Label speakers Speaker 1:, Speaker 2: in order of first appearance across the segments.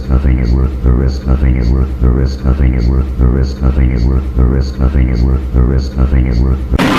Speaker 1: Nothing is worth the risk, nothing is worth the risk, nothing is worth the risk, nothing is worth the risk, nothing is worth the risk, nothing is worth the risk.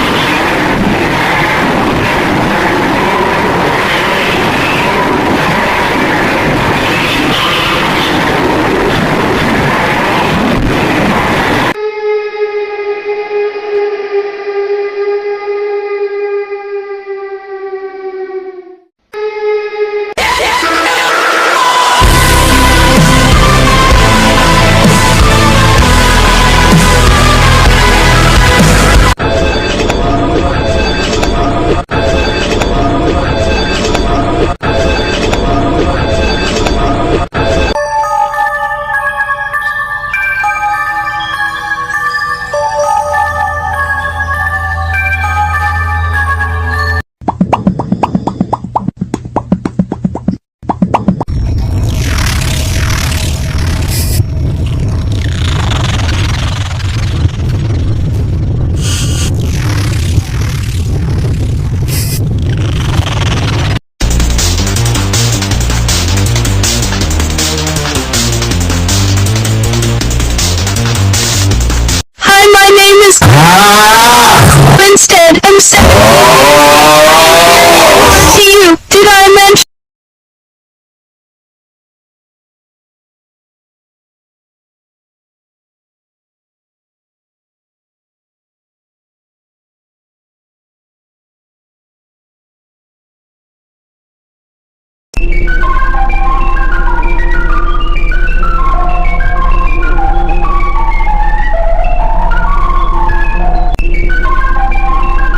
Speaker 2: Instead, I'm saying to you, did I mention?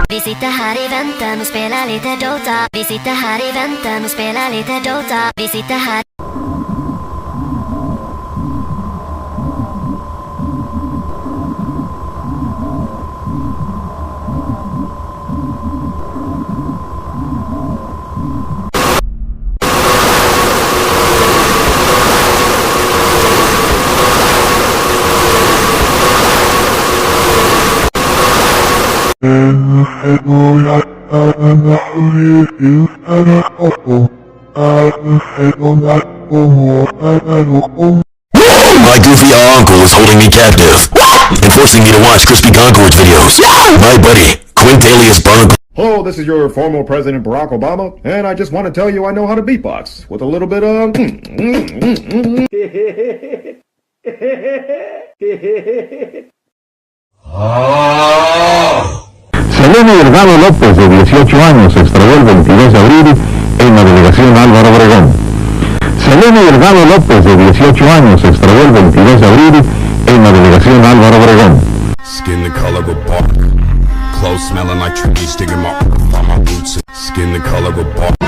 Speaker 3: Vi sitter här i väntan och spelar lite Dota. Vi sitter här i väntan och spelar lite Dota. Vi sitter här.
Speaker 4: My goofy uncle is holding me captive and forcing me to watch Crispy Concord's videos. My buddy, Quintalius Barnacle.
Speaker 5: Hello, this is your former President Barack Obama, and I just want to tell you I know how to beatbox with a little bit of...
Speaker 1: Selene Delgado López, de 18 años, se extravió el 22 de abril en la delegación Álvaro Obregón. Selene Delgado López, de 18 años, se extravió el 22 de abril en la delegación Álvaro Obregón.
Speaker 6: Skin the color of bark, clothes smelling like trees, sticking my boots. Skin the color of bark.